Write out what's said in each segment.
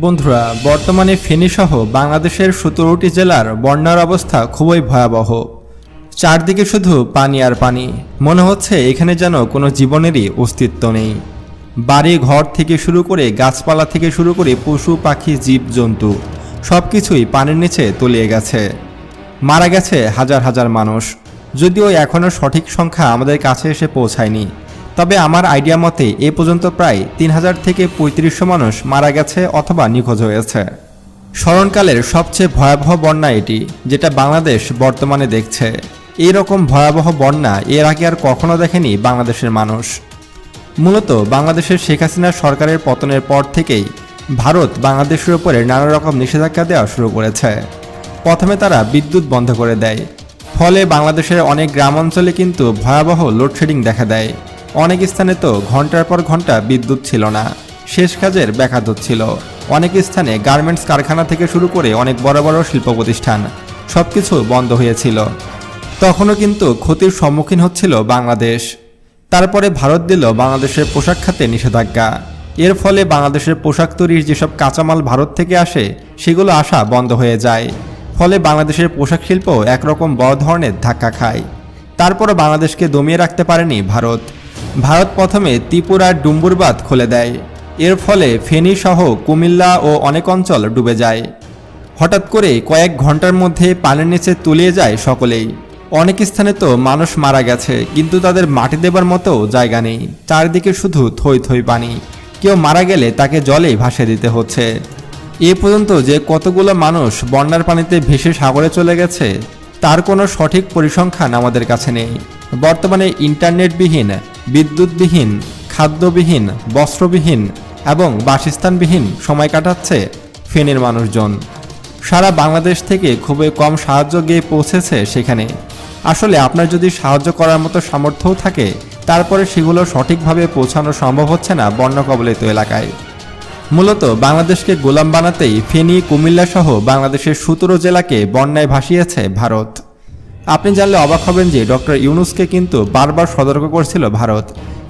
বন্ধুরা, বর্তমানে ফেনীসহ বাংলাদেশের ১৭টি জেলার বন্যার অবস্থা খুবই ভয়াবহ। চারদিকে শুধু পানি আর পানি। মনে হচ্ছে এখানে যেন কোনো জীবনেরই অস্তিত্ব নেই। বাড়ি ঘর থেকে শুরু করে গাছপালা থেকে শুরু করে পশু পাখি জীবজন্তু সব কিছুই পানির নিচে তলিয়ে গেছে। মারা গেছে হাজার হাজার মানুষ। যদিও এখনও সঠিক সংখ্যা আমাদের কাছে এসে পৌঁছায়নি, তবে আমার আইডিয়া মতে এ পর্যন্ত প্রায় ৩,০০০ থেকে ৩৫০০ মানুষ মারা গেছে অথবা নিখোঁজ হয়েছে। স্মরণকালের সবচেয়ে ভয়াবহ বন্যা এটি, যেটা বাংলাদেশ বর্তমানে দেখছে। এই রকম ভয়াবহ বন্যা এর আগে আর কখনো দেখেনি বাংলাদেশের মানুষ। মূলত বাংলাদেশের শেখ হাসিনা সরকারের পতনের পর থেকেই ভারত বাংলাদেশের উপরে নানা রকম নিষেধাজ্ঞা দেওয়া শুরু করেছে। প্রথমে তারা বিদ্যুৎ বন্ধ করে দেয়, ফলে বাংলাদেশের অনেক গ্রাম অঞ্চলে কিন্তু ভয়াবহ লোডশেডিং দেখা দেয়। অনেক স্থানে তো ঘন্টার পর ঘন্টা বিদ্যুৎ ছিল না, শেষ কাজের ব্যাঘাত হচ্ছিল। অনেক স্থানে গার্মেন্টস কারখানা থেকে শুরু করে অনেক বড় বড় শিল্প প্রতিষ্ঠান সবকিছু বন্ধ হয়েছিল। তখনও কিন্তু ক্ষতির সম্মুখীন হচ্ছিল বাংলাদেশ। তারপরে ভারত দিল বাংলাদেশের পোশাক খাতে নিষেধাজ্ঞা। এর ফলে বাংলাদেশের পোশাক তৈরির যেসব কাঁচামাল ভারত থেকে আসে সেগুলো আসা বন্ধ হয়ে যায়। ফলে বাংলাদেশের পোশাক শিল্প একরকম বড় ধরনের ধাক্কা খায়। তারপরও বাংলাদেশকে দমিয়ে রাখতে পারেনি ভারত। প্রথমে ত্রিপুরার ডুম্বুর বাঁধ খুলে দেয়। এর ফলে ফেনী সহ কুমিল্লা ও অনেক অঞ্চল ডুবে যায়। হঠাৎ করে কয়েক ঘন্টার মধ্যে পানির নিচে তলিয়ে যায় সকলেই। অনেক স্থানে তো মানুষ মারা গেছে, কিন্তু তাদের মাটি দেবার মতো জায়গা নেই। চারদিকে শুধু থই থই পানি। কেউ মারা গেলে তাকে জলেই ভাসিয়ে দিতে হচ্ছে। এ পর্যন্ত যে কতগুলো মানুষ বন্যার পানিতে ভেসে সাগরে চলে গেছে তার কোনো সঠিক পরিসংখ্যান আমাদের কাছে নেই। বর্তমানে ইন্টারনেটবিহীন, বিদ্যুৎবিহীন, খাদ্যবিহীন, বস্ত্রবিহীন এবং বাসস্থানবিহীন সময় কাটাচ্ছে ফেনীর মানুষজন। সারা বাংলাদেশ থেকে খুবই কম সাহায্য গিয়ে পৌঁছেছে সেখানে। আসলে আপনার যদি সাহায্য করার মতো সামর্থ্যও থাকে, তারপরে সেগুলো সঠিকভাবে পৌঁছানো সম্ভব হচ্ছে না বন্যা কবলিত এলাকায়। মূলত বাংলাদেশকে গোলাম বানাতেই ফেনী, কুমিল্লা সহ বাংলাদেশের ১৭ জেলাকে বন্যায় ভাসিয়েছে ভারত। আপনি জানলে অবাক হবেন যে ডক্টর ইউনূসকে কিন্তু বারবার সতর্ক করছিল ভারত,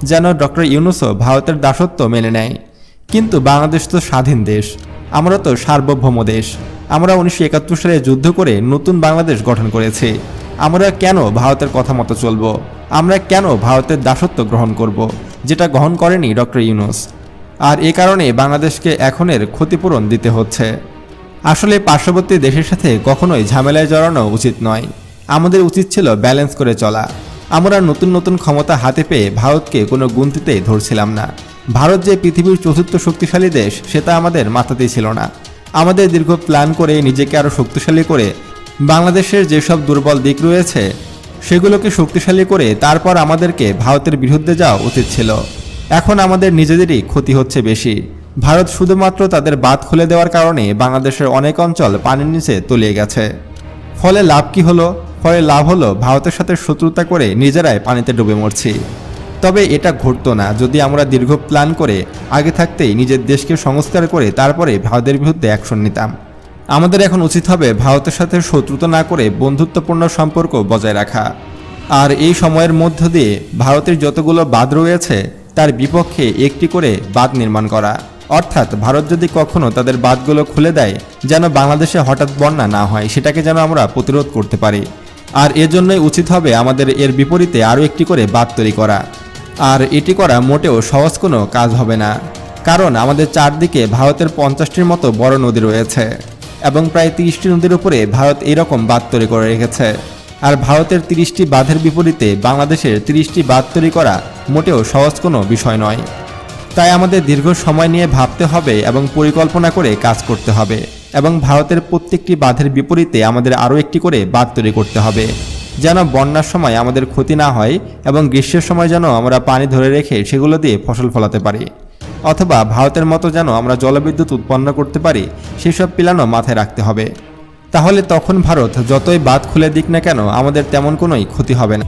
যেন ডক্টর ইউনূসও ভারতের দাসত্ব মেনে নেয়। কিন্তু বাংলাদেশ তো স্বাধীন দেশ, আমরা তো সার্বভৌম দেশ। আমরা ১৯৭১ সালে যুদ্ধ করে নতুন বাংলাদেশ গঠন করেছি। আমরা কেন ভারতের কথা মতো চলব? আমরা কেন ভারতের দাসত্ব গ্রহণ করব, যেটা গ্রহণ করেনি ডক্টর ইউনূস? আর এ কারণে বাংলাদেশকে এখনের ক্ষতিপূরণ দিতে হচ্ছে। আসলে পার্শ্ববর্তী দেশের সাথে কখনোই ঝামেলায় জড়ানো উচিত নয়। আমাদের উচিত ছিল ব্যালেন্স করে চলা। আমরা নতুন নতুন ক্ষমতা হাতে পেয়ে ভারতকে কোনো গুনতিতেই ধরছিলাম না। ভারত যে পৃথিবীর চতুর্থ শক্তিশালী দেশ সেটা আমাদের মাথাতেই ছিল না। আমাদের দীর্ঘ প্ল্যান করে নিজেকে আরও শক্তিশালী করে বাংলাদেশের যেসব দুর্বল দিক রয়েছে সেগুলোকে শক্তিশালী করে তারপর আমাদেরকে ভারতের বিরুদ্ধে যাওয়া উচিত ছিল। এখন আমাদের নিজেদেরই ক্ষতি হচ্ছে বেশি। ভারত শুধুমাত্র তাদের বাঁধ খুলে দেওয়ার কারণে বাংলাদেশের অনেক অঞ্চল পানির নিচে তলিয়ে গেছে। ফলে লাভ কি হলো? ফলে লাভ হলো ভারতের সাথে শত্রুতা করে নিজেরাই পানিতে ডুবে মরছি। তবে এটা ঘটতো না যদি আমরা দীর্ঘ প্ল্যান করে আগে থাকতেই নিজের দেশকে সংস্কার করে তারপরে ভারতের বিরুদ্ধে অ্যাকশন নিতাম। আমাদের এখন উচিত হবে ভারতের সাথে শত্রুতা না করে বন্ধুত্বপূর্ণ সম্পর্ক বজায় রাখা। আর এই সময়ের মধ্য দিয়ে ভারতের যতগুলো বাঁধ রয়েছে তার বিপক্ষে একটি করে বাঁধ নির্মাণ করা। অর্থাৎ ভারত যদি কখনো তাদের বাঁধগুলো খুলে দেয়, যেন বাংলাদেশে হঠাৎ বন্যা না হয়, সেটাকে যেন আমরা প্রতিরোধ করতে পারি। আর এজন্যই উচিত হবে আমাদের এর বিপরীতে আরও একটি করে বাঁধ তৈরি করা। আর এটি করা মোটেও সহজ কোনো কাজ হবে না, কারণ আমাদের চারদিকে ভারতের 50টির মতো বড় নদী রয়েছে এবং প্রায় 30টি নদীর উপরে ভারত এইরকম বাঁধ তৈরি করে রেখেছে। আর ভারতের 30টি বাঁধের বিপরীতে বাংলাদেশের 30টি বাঁধ তৈরি করা মোটেও সহজ কোনো বিষয় নয়। তাই আমাদের দীর্ঘ সময় নিয়ে ভাবতে হবে এবং পরিকল্পনা করে কাজ করতে হবে এবং ভারতের প্রত্যেকটি বাঁধের বিপরীতে আমাদের আরও একটি করে বাঁধ তৈরি করতে হবে, যেন বন্যার সময় আমাদের ক্ষতি না হয় এবং গ্রীষ্মের সময় যেন আমরা পানি ধরে রেখে সেগুলো দিয়ে ফসল ফলাতে পারি, অথবা ভারতের মতো যেন আমরা জলবিদ্যুৎ উৎপন্ন করতে পারি, সেসব প্ল্যানও মাথায় রাখতে হবে। তাহলে তখন ভারত যতই বাঁধ খুলে দিক না কেন আমাদের তেমন কোনোই ক্ষতি হবে না।